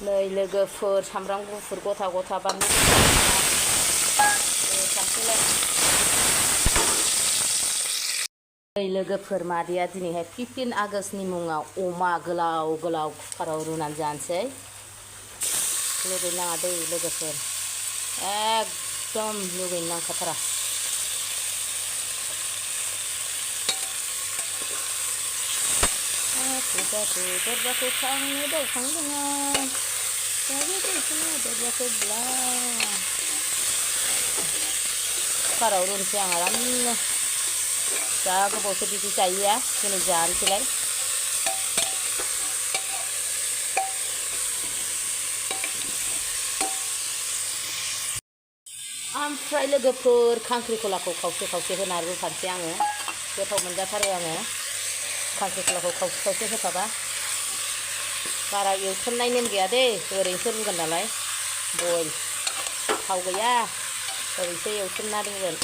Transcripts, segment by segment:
नै लोगोफोर सामब्राम गुफुर गथा गथा बानलु नै लोगोफोर मादैया दिनैहाय 15 आगष्टनि मुङाव अमा गोलाव गोलाव कुकाराव रुनानै जानोसै लुबैनो नाङा दै लोगोफोर एकदम लुबैनो नांखाथारा दरजाखौ खांनो दावखांदों आं दरजाखौ ब्ला कुकाराव रुनोसै आं आरामनो जा गोबावसो बिदि जायोया दिनै जानोसैलाय ओमफ्राय लोगोफोर खांख्रिखलाखौ खावसे खावसे होना रुफानोसै आङो गोथाव मोनजाथारो आङो खांख्रिखलाखौ खावसे खावसे होफाबा बारा एवथ्रमनाय नेम गैया दे ओरैनोसो रुगोन नालाय बयल थाव गैया ओरैनोसो एवथ्रमना रुगोन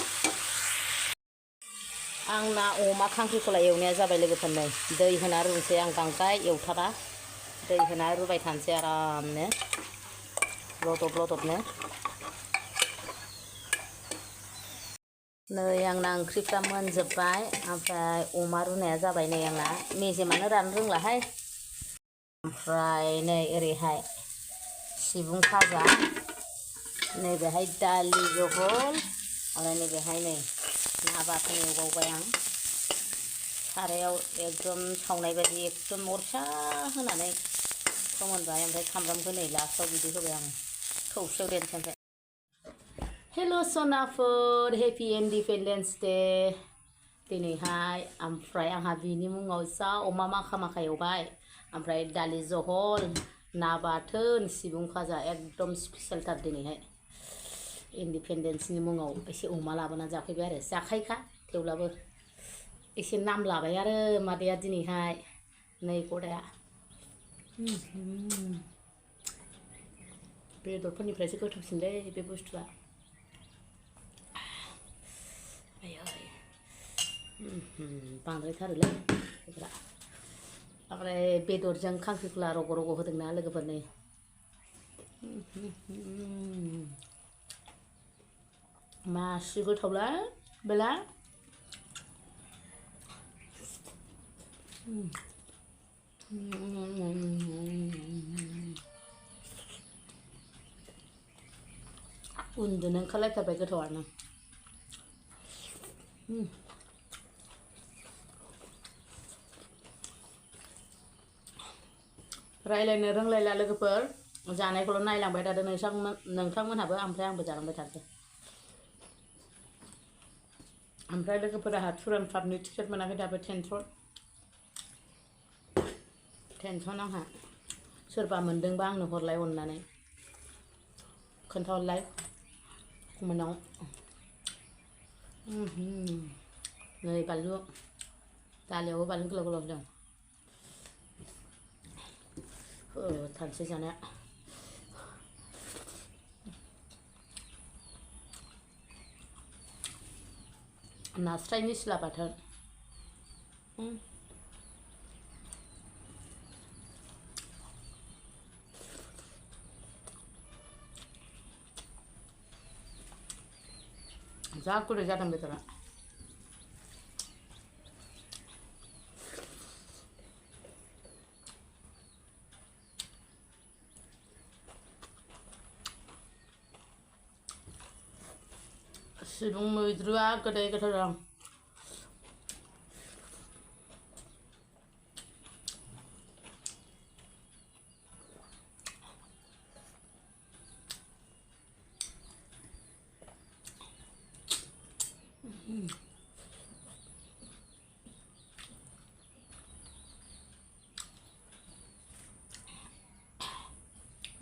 आंना अमा खांख्रिखला एवनाया जाबाय लोगोफोरनो दै होना रुनोसै आं बांद्राय एवथारा दै होना रुबाय थानोसै आरामनो लदब लदबनो नै आंना ओंख्रिफ्रा मोनजोब्बाय ओमफ्राय अमा रुनाया जाबाय नै आंना मेजेमानो राननो रोंलाहाय ओमफ्राय नै ओरैहाय सिबुं भाजा नैबेहाय दालि जहल आरो नैबेहाय नै ना बाथोन एवबावबाय आं सारायाव एकदम सावनाय बायदि एकदम अरसा होनानै फोमोनबाय ओमफ्राय सामब्रामखौ नै लास्टआव बिदि होबाय आं थौसियाव देनोसै हेल' सनाफोर हेपि इन्डिपेन्डेन्स डे दिनैहाय ओमफ्राय आंहा बिनि मुङाव जा अमा माखा एवबाय ओमफ्राय दालि जहल ना बाथोन सिबुं भाजा एकदम स्पेसियेलथार दिनैहाय इन्डिपेन्डेन्सनि मुङाव एसे अमा लाबोना जाफैबाय आरो जाखायोखा थेवब्लाबो एसे नाम लाबाय आरो मादैया दिनैहाय नै गदाया बेदरफोरनिफ्रायसो गोथावसिनलै बे बुस्थुआ बांद्रायथारोलै ओमफ्राय बेदरजों खांख्रिखला रग' रग' होदोंना लोगोफोरनो मासि गोथावला बेला उन्दुनो ओंखारलायथारबाय गोथावानो रायलायनो रोंलायला लोगोफोर जानायखौल' नायलांबाय थादो नोंथांमोनहाबो ओमफ्राय आंबो जालांबाय थादो ओमफ्राय लोगोफोरा टुर एन्ड क्लाबनि टिकेट मोनाखै दाबो टेनसन आंहा सोरबा मोनदोंबा आंनो हरलाय अननानै खोन्थाहरलाय कमेन्टआव नै बानलु दालियावबो बानलु गोलाव गोलाव दं थानोसै जानाया नास्राय निस्ला बाथोन जा गुरै जादों बेदरा सिबुं मैद्रुआ गोदै गोथाव दं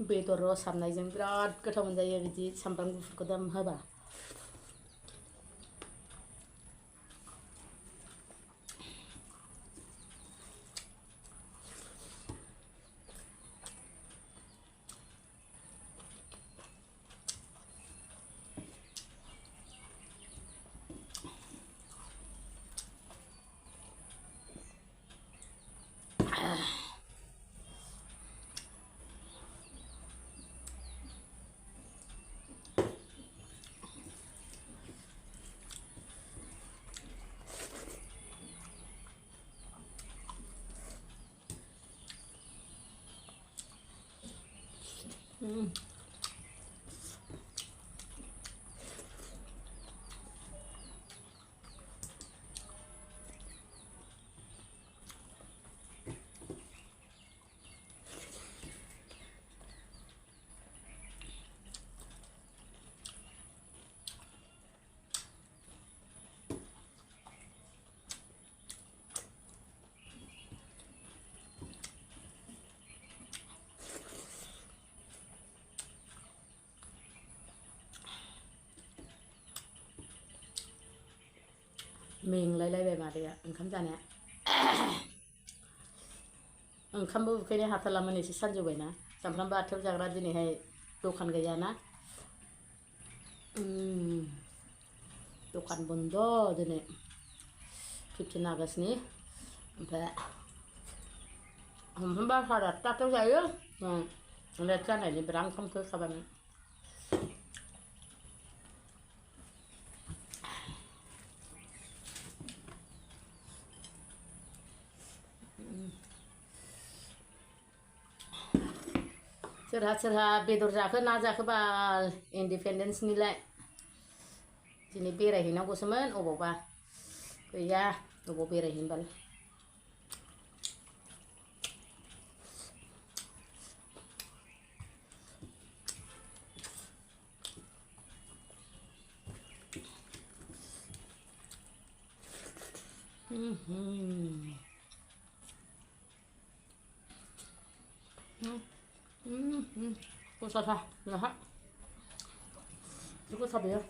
बेदर रस हाबनायजों बिराद गोथाव मोनजायो बिदि सामब्राम गुफुरखौ दाम होबा मेंलायलायबाय मादैया ओंखाम जानाया ओंखामबो उखैनो हाथारलामोन एसे सानजौबायना सामफ्रामबो 8थायाव जाग्रा दिनैहाय दखान गैयाना दखान बन्द दिनै 15 आगस्टनि ओमफ्राय सामफ्रामबो 8:30 जायो लेट जानायनि बिराद ओंखामखौ होखाबानो सोरहा सोरहा बेदर जाखो ना जाखो बाल इन्डिपेन्डेन्सनिलाय दिनै बेरायहैनांगौसोमोन अबावबा गैया अबाव बेरायहैनो बाल 고소하다 야 이거 다 매워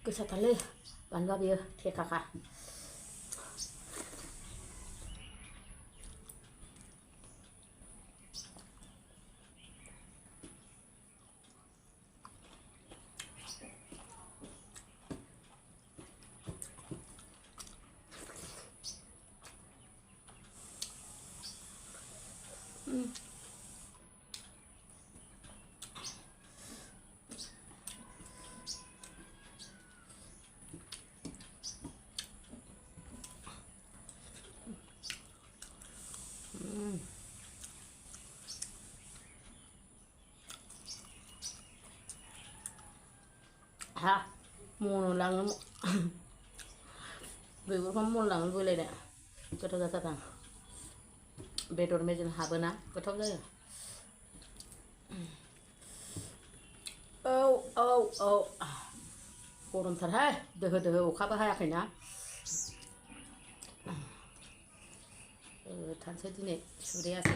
고소달래 만가비어 대가가 ha मनलाङो बेफोरखौ मनलाङो बोलायनो गोथाव जाथारदां बेदर मेजेम हाबोना गोथाव जायो औ गरमथारहाय दोहो दोहो अखाबो हायाखैना थानोसै दिनै सुरैयासै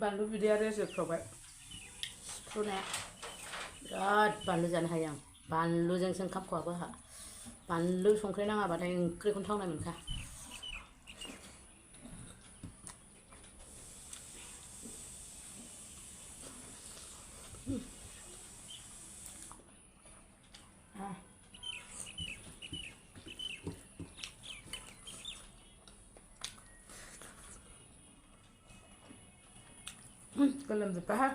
बानलु बिदैया रेजेक्टबाय सिफ्रुनाया बिराद बानलु जानो हायो आं बानलुजोंसो ओंखाम खहाबो आंहा बानलु संख्रि नाङाबाथाय ओंख्रिखौनो थावनाय मोनखा गोलोमजोब्बाय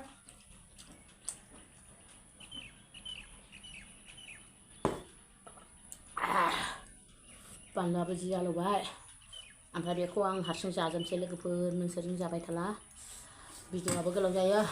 बानलुआबो जि आलौबाय ओमफ्राय बेखौ आं हारसिं जाजोबसै लोगोफोर नोंसोरजों जाबाय थाला भिडिअआबो गोलाव जायो